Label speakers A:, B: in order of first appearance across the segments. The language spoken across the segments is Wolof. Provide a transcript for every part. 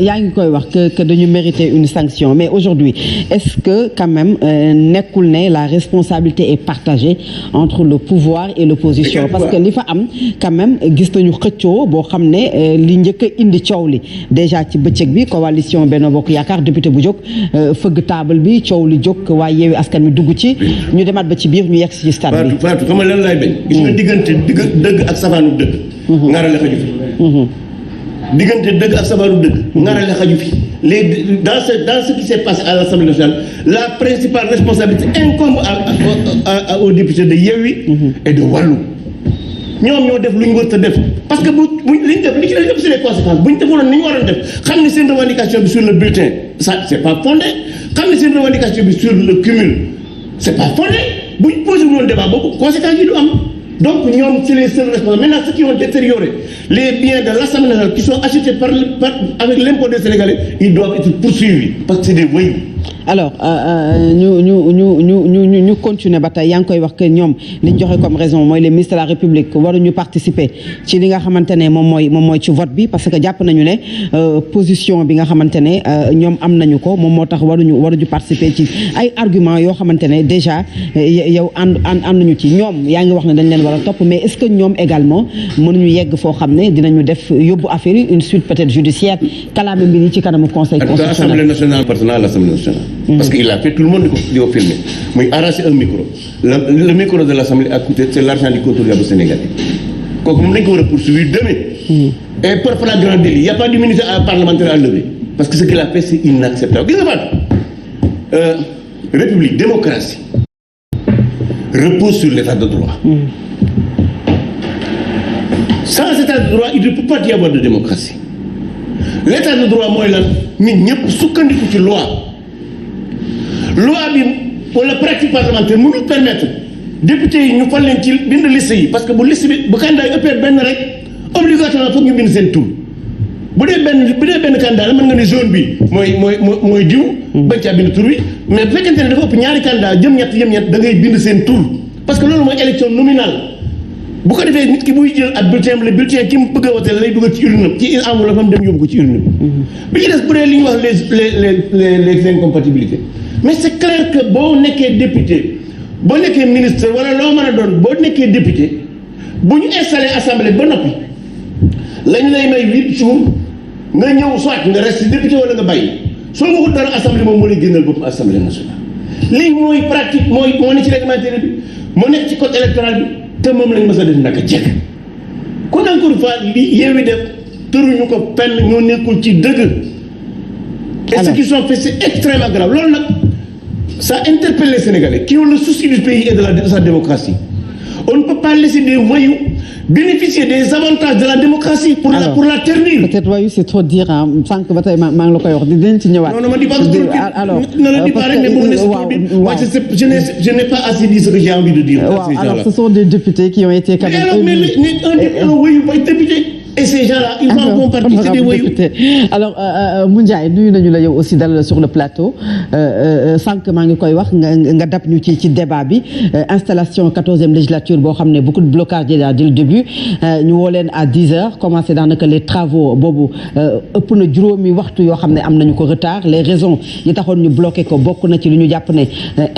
A: yaa ngi koy wax que dañu mériter une sanction mais aujourd'hui est-ce que quand même nekkul ne la responsabilité est partagée entre le pouvoir et l'opposition parce que li fa am quand même gis nañu xëccoo boo xam ne li njëkk a indi coow li déjà ci bëccëg bi coalition Benno Bokk Yaakaar député bu jóg fëgg table bi coow li jóg waaye Yewwi Askan Wi dugg ci ñu demaat ba ci biir ñu yegg ci stade bi.
B: Fatou xam nga lan laay bañ. gis nga diggante dëgg ak safaanu dëgg. ngarale xaju fi. diggante dëgg ak safaanu dëgg. ngarale xaju fi léegi dans ce qui s'est passé à l'Assemblée nationale la principale responsabilité incombe aux députés de Yewwi et de Wallu. ñoom ñoo def lu ñu war a def parce que li ñu def li ci def c'est les conséquences bu ñu defoon ni ñu waroon def xam ne seen revendication bi sur le bulletin ça c'est pas fondé xam ne seen revendication bi sur le cumul c'est pas fondé bu ñu posé woon débat boobu conséquences yi du am donc ñoom c'est les seuls responsables maintenant ceux qui ont détérioré les biens de l'Assemblée nationale qui sont achetés avec l'impôt des Sénégalais ils doivent être poursuivis parce que c'est des voyous.
A: alors ñu continuer ba tey yaa ngi koy wax que ñoom li ñu joxe comme raison mooy les ministres de la République waruñu participer ci li nga xamante ne moom mooy ci vote bi parce que jàpp nañu ne position bi nga xamante ne ñoom am nañu ko moom moo tax waruñu participer ci ay arguments yoo xamante ne déjà yow ànduñu ci ñoom yaa ngi wax ne dañ leen war a topp mais est-ce que ñoom également mënuñu yegg foo xam ne dinañu def yóbbu affaire yi une suite peut-être judiciaire kalaame mbir yi ci kanamu conseil constitutionnel.
B: Assemblée nationale personnelle l'Assemblée nationale. Parce qu'il a fait tout le monde di ko filmer muy arracher un micro le micro de l'Assemblée a coûté c'est l'argent du contribuable sénégalais kooku moom dañ ko war a poursuivre demain et par flagrant délit il y a pas d'immunité parlementaire à lever parce que ce qu'il a fait c'est inacceptable gis nga Fatou république démocratie repose sur l'état de droit sans état de droit il ne peut pas y avoir de démocratie l'état de droit mooy lan nit ñëpp sukkandiku ci loi bi wala pratique parlementaire mënul permettre député yi ñu fal leen ci bind liste yi parce que bu liste bi bu candidat yi ëppee benn rek obligatoirement foog ñu bind seen tur bu dee benn candidat la mën nga ne zone bi mooy diw bañ caa bind tur bi mais bu fekkente ne dafa ëpp ñaari candidat jëm ñett da ngay bind seen tur parce que loolu mooy élection nominale bu ko defee nit ki buy jël ak bulletin le bulletin ki mu bëgg a wote lay dugal ci urne ci enveloppe am dem yóbbu ko ci urne bi ci des bu dee li ñuy wax les incompatibilités mais c'est clair que boo nekkee député boo nekkee ministre wala loo mën a doon boo nekkee député bu ñu installé assemblée ba noppi lañ lay may 8 jours nga ñëw soit nga reste député wala nga bàyyi soo waxul dara assemblée moom moo lay génnal bopp assemblée nationale lii mooy pratique moo ne ci réglementaire bi moo nekk ci code électoral bi te moom lañ mës a def naka jekk kon encore une fois li Yewwi def tëruñu ko penn ñoo nekkul ci dëgg et ce qu'ils ont fait c'est extrêmement grave loolu nag ça interpelle les Sénégalais qui ont le souci du pays et de sa démocratie on ne peut pas laisser des voyous bénéficier des avantages de la démocratie pour la ternir.
A: Peut-être voyou c'est trop dire sànq ba tey maa ngi la koy wax dinañ ci ñëwaat.
B: non ma di pas alors je n'ai pas assez dit ce que j'ai envie de dire.
A: Alors ce sont des députés qui ont été quand même.
B: Mais un député un voyou ba député. Et ces gens-là, ils en font partie, c'est des voyous.
A: Alors, Moundiaye, nuyu nañu la yow aussi dal sur le plateau sànq maa ngi koy wax nga dab ñu ci débat bi installation 14e législature boo xam ne beaucoup de blocage déjà dès le début ñu woo leen à 10h commencé daanaka les travaux boobu ëpp na juróomi waxtu yoo xam ne am nañu ko retard les raisons yi taxoon ñu bloqué ko bokk na ci lu ñu jàpp ne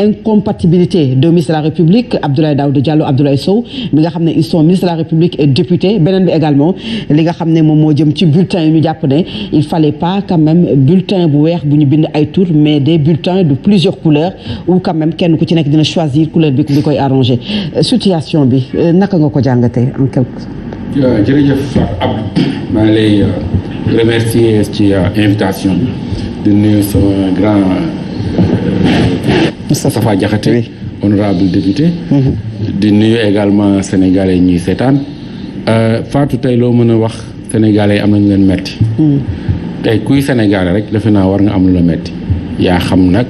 A: incompatibilité de ministre de la République Abdoulaye Daouda Diallo Abdoulaye Sow mi nga xam ne ils sont ministre de la République et député beneen bi également li nga xam ne moom moo jëm ci bulletin yi ñu jàpp ne il fallait pas quand même bulletin bu weex bu ñu bind ay tour mais des bulletins de plusieurs couleurs ou quand même kenn ku ci nekk dina choisir couleur bi koy arranger situation bi naka nga ko jàngatee en quelque
C: jërëjëf Abdou maa ngi lay remercier ci invitation bi di nuyu sama grand Moustapha Diakhaté honorable député di nuyu également sénégalais ñuy seetaan Fatou tey loo mën a wax sénégalais am nañu leen metti tey kuy sénégalais rek defe naa war nga am lu la metti yaa xam nag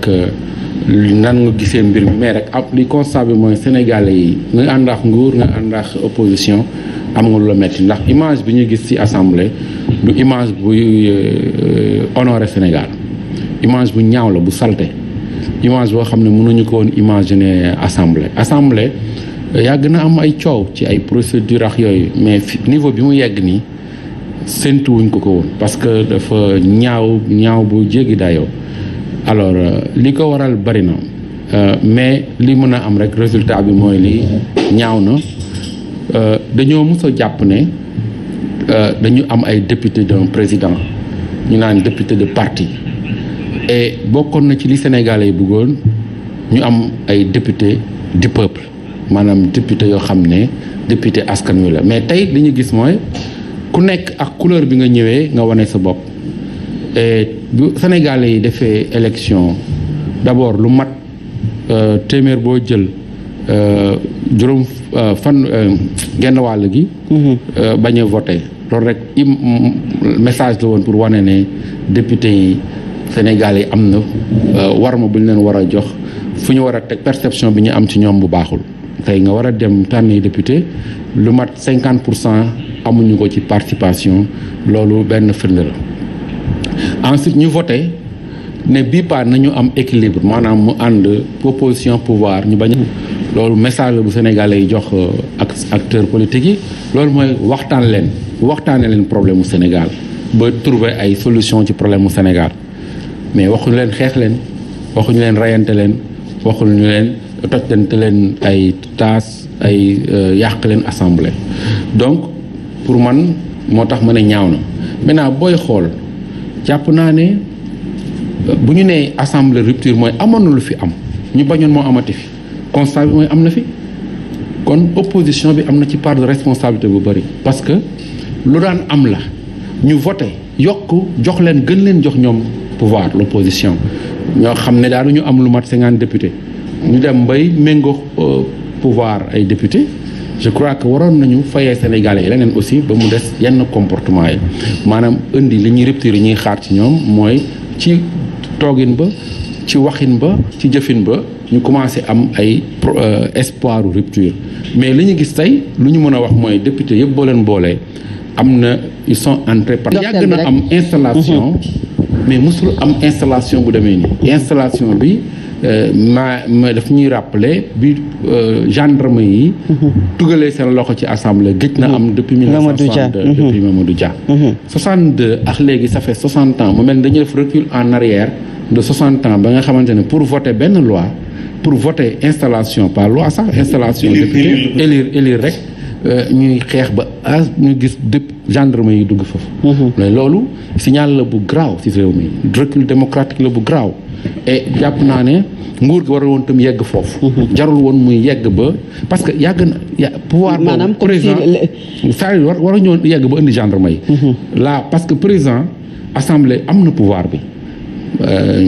C: nan nga gisee mbir mi mais rek ab li constat bi mooy sénégalais yi nga ànd ak nguur nga ànd ak opposition am nga lu la metti ndax image bi ñu gis ci assemblée du image buy honorer Sénégal image bu ñaaw la bu salte image boo xam ne mënuñu ko woon imaginer assemblée yàgg na am ay coow ci ay procédure ak yooyu mais niveau bi mu yegg nii séntuwuñ ko woon parce que dafa ñaaw bu jéggi dayoo alors li ko waral bari na mais li mën a am rek résultat bi mooy li ñaaw na dañoo mës a jàpp ne dañu am ay député d'un président ñu naan député de parti et bokkoon na ci li Sénégalais yi bëggoon ñu am ay député du peuple maanaam député yoo xam ne député askan wi la mais tey li ñu gis mooy ku nekk ak couleur bi nga ñëwee nga wane sa bopp et bu Sénégalais yi defee élection d'abord lu mat téeméer boo jël juróom genn wàll gi bañ a voté loolu rek message la woon pour wane ne député yi Sénégal yi am na warma bu ñu leen war a jox fu ñu war a teg perception bi ñu am ci ñoom bu baaxul tey nga war a dem tànni député lu mat 50% amuñu ko ci participation loolu benn firnde la ensuite ñu voté ne bii pas nañu am équilibre maanaam mu ànd opposition pouvoir ñu bañ loolu message la bu Sénégalais yi jox ak acteurs politiques yi loolu mooy waxtaane leen problème mu Sénégal ba trouver ay solution ci problème mu Sénégal mais waxuñu leen xeex leen waxuñu leen rayante leen waxuñu leen tojtante leen ay taas ay yàq leen assemblée donc pour man moo tax ma ne ñaaw na maintenant booy xool jàpp naa ne bu ñu nee assemblée rupture mooy amoon na lu fi am ñu bañoon moo amati fi constat bi mooy am na fi kon opposition bi am na ci part de responsabilité bu bëri parce que lu daan am la ñu voté yokk jox leen gën leen jox ñoom pouvoir l'opposition ñoo xam ne daal ñu am lu mat 50 députés ñu dem bay méngoo pouvoir ay députés je crois que waroon nañu fayee Sénégalais yi leneen aussi ba mu des yenn comportement yi maanaam indi li ñuy rupture yi ñuy xaar ci ñoom mooy ci toogin ba ci waxin ba ci jëfin ba ñu commencé am ay espoir rupture mais li ñu gis tey lu ñu mën a wax mooy député yëpp boo leen boolee am na ils sont entrés par yàgg na am installation mais mosul am installation bu demee nii installation bi ma daf ñuy rappeler bi gendarme yi dugalee seen loxo ci assemblée gëj na am depuis 1962 depuis Mamadou Dia 62 ak léegi ça fait 60 ans mu mel ni dañuy def recul en arrière de 60 ans ba nga xamante ne pour voter benn loi pour voter installation pas loi sax installation député élire rek ñuy xeex ba ñu gis dëpp gendarme yi dugg foofu mais loolu signal la bu graaw ci réew mi recul démocratique la bu graaw et jàpp naa ne nguur gi war woon tam yegg foofu jarul woon muy yegg ba parce que yàgg na pouvoir boobu président c'est-à-dire war a ñëw yegg ba indi gendarme yi là parce que président assemblée am na pouvoir bi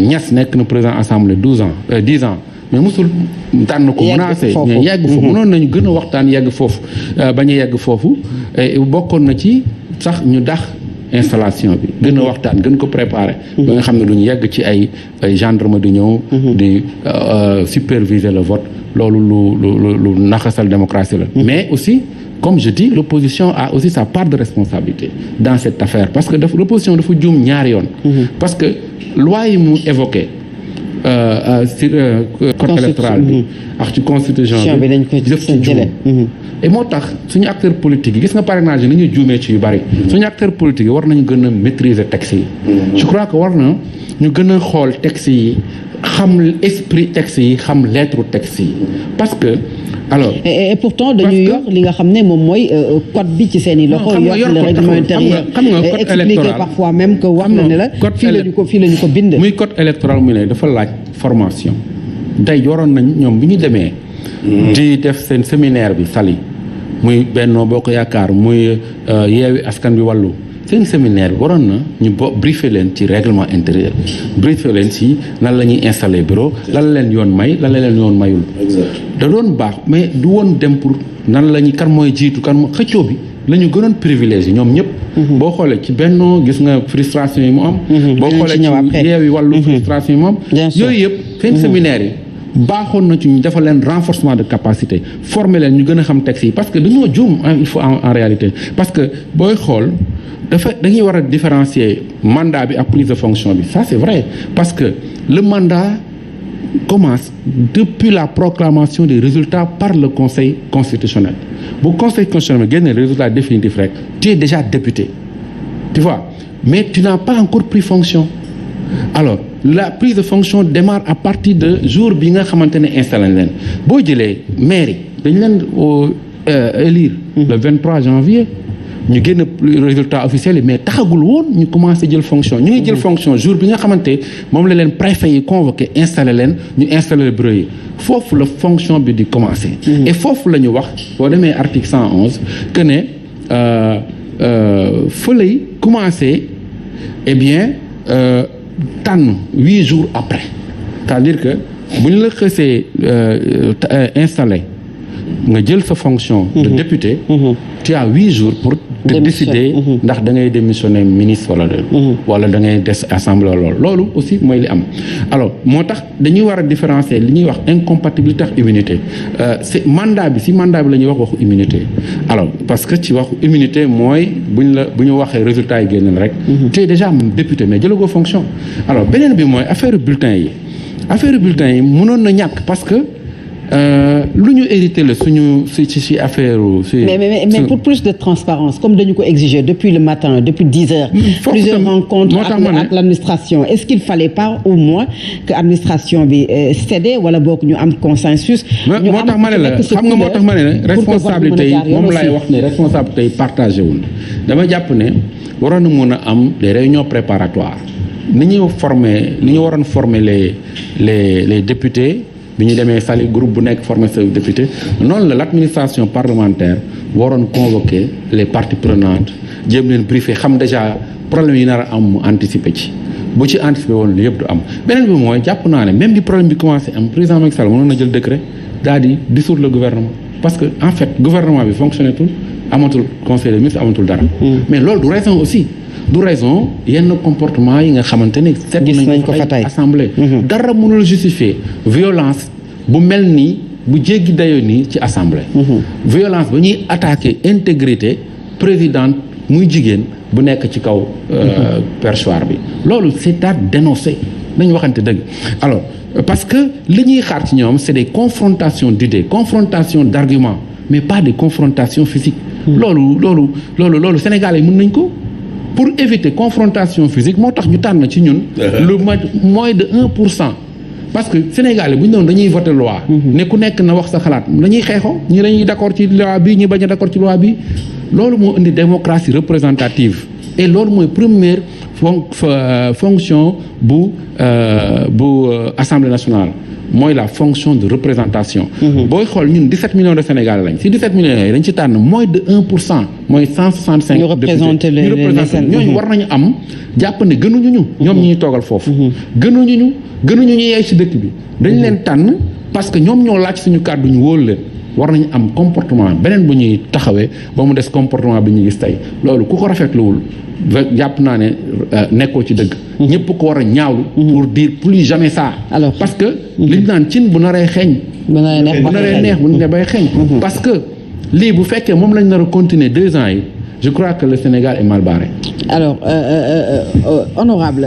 C: Niass nekk na président assemblée 10 ans mais mosul tànn ko menacé mais yegg foofu mënoon nañu gën a waxtaan yegg foofu bañ a yegg foofu bokkoon na ci sax ñu dax installation bi gën a waxtaan gën ko préparer ba nga xam ne duñu yegg ci ay gendarme di ñëw di superviser le vote loolu lu naxasal démocratie la mais aussi comme je dis l'opposition a aussi sa part de responsabilité dans cette affaire parce que l'opposition dafa juum ñaari yoon parce que loi yi mu évoqué sur code électoral bi ak ci constitution bi yëpp ci juum et moo tax suñu acteur politique yi gis nga parrainage yi ni ñuy juumee ci yu bari suñu acteur politique yi war nañu gën a maîtriser texte yi je crois que war na ñu gën a xool texte yi xam esprit texte yi xam lettre texte yi parce que alors
A: et pourtant dañuy yor li nga xam ne moom mooy code bi ci seen i loxo yor le règlement intérieur
C: xam nga code
A: expliqué parfois même que wax na ne la fii la ñu ko bind
C: muy code électoral muy ne dafa laaj formation tey yoroon nañ ñoom bi ñu demee di def seen séminaire bi Saly muy Benno Bokk Yaakaar muy Yewwi Askan Wi Wallu seen séminaire bi waroon na ñu briefer leen ci règlement intérieur briefer leen ci lan la ñuy installer bureau lan la leen yoon may lan la leen yoon mayul da doon baax mais du woon dem pour nan la ñuy kan mooy jiitu kan mooy xëccoo bi la ñu gënoon privilégié ñoom ñëpp boo xoolee ci Benno gis nga frustration yi mu am boo xoolee ci Yewwi Wallu frustration yi mu am yooyu yëpp seen séminaire yi baaxoon na ci ñu defal leen renforcement de capacité former leen ñu gën a xam texte yi parce que dañoo juum il faut en réalité parce que booy xool dañuy war a différencier mandat bi ak prise de fonction bi ça c'est vrai parce que le mandat commence depuis la proclamation des résultats par le Conseil constitutionnel bu Conseil constitutionnel génne résultat définitif rek tu es déjà député tu vois, mais tu n'as pas encore pris fonction. Alors la prise de fonction démarre à partir de jour bi nga xamante ne installé leen boo jëlee mairie dañ leen élire le 23 janvier ñu génn résultat officiel yi mais taxagul woon ñu commencé jël fonction ñu ngi jël fonction jour bi nga xamante moom la leen préfet yi convoqué installé leen ñu installé le bureau yi foofu la fonction bi di commencé et foofu la ñu wax boo demee article 111 que ne fa lay commencé eh bien tànn 8 jours après c'est-à-dire que bu ñu la xësee installé nga jël sa fonction de député tu as 8 jours pour te décider ndax da ngay démissionner ministre wala da ngay des assemblée loolu aussi mooy li am alors moo tax dañuy war a différencier li ñuy wax incompatibilité ak immunité c'est mandat bi la ñuy wax waxu immunité alors parce que ci waxu immunité mooy bu ñu waxee résultat yi génn rek tu es déjà député mais jëlagoo fonction alors beneen bi mooy affaire bulletin yi mënoon na ñàkk parce que lu ñu hérité la suñu ci affaire
A: mais pour plus de transparence comme dañu ko exiger depuis le matin depuis 10 heures plusieurs rencontres ak l'administration est-ce qu'il fallait pas au moins que administration bi cédé wala boog ñu am consensus
C: moo tax ma ne la xam nga moo tax ma ne la responsabilité yi moom laay wax ne responsabilité yi partagé wul dama jàpp ne waroon na mën a am des réunions préparatoires ni ñu waroon former les députés bi ñu demee sali groupe bu nekk formé sa député noonu la l'administration parlementaire waroon convoquer les parties prenantes jéem leen briefer xam déjà problème yi nar a am mu anticiper ci bu ci anticiper woon li yëpp du am beneen bi mooy jàpp naa ne même bi problème bi commencé am président Macky Sall mënoon na jël décret daal di dissoudre le gouvernement parce que en fait gouvernement bi fonctionné tul amatul conseil des ministres amatul dara mais loolu du raison aussi du raison yenn comportement yi nga xamante ne seet nañ ko fa tey assemblée dara mënul justifier violence bu mel nii bu jéggi dayoo nii ci assemblée violence ba ñuy attaquer intégrité présidente muy jigéen bu nekk ci kaw perchoir bi loolu c'est à dénoncer nañ waxante dëgg alors parce que li ñuy xaar ci ñoom c'est des confrontations d'idées confrontations d'arguments mais pas des confrontations physiques loolu Sénégalais mën nañ ko pour éviter confrontation physique moo tax ñu tànn ci ñun lu moins de 1% parce que Sénégalais bu ñu doon dañuy voter loi ne ku nekk na wax sa xalaat dañuy xeexoo ñi dañuy d'accord ci loi bi ñi bañ a d'accord ci loi bi loolu moo indi démocratie représentative et loolu mooy première fonction bu Assemblée nationale mooy la fonction de représentation booy xool ñun 17 millions de Sénégalais lañ si 17 millions yooyu dañ ci tànn moins de 1% mooy 165
A: ñu représenter
C: ñooñu war nañu am jàpp ne gënuñu ñu ñoom ñuy toogal foofu gënuñu ñu yeey ci dëkk bi dañ leen tànn parce que ñoom ñoo laaj suñu kàddu ñu wóolu leen war nañu am comportement beneen bu ñuy taxawee ba mu des comportement bi ñu gis tey loolu ku ko rafetluwul jàpp naa ne nekkoo ci dëgg ñëpp ko war a ñaawlu pour dire plus jamais ça
A: alors
C: parce que li ñu naan cin bu naree xeeñ bu naree neex bu ne bay xeeñ parce que lii bu fekkee moom lañ nar a continuer 2 ans yi je crois que le Sénégal est mal barré
A: alors honorable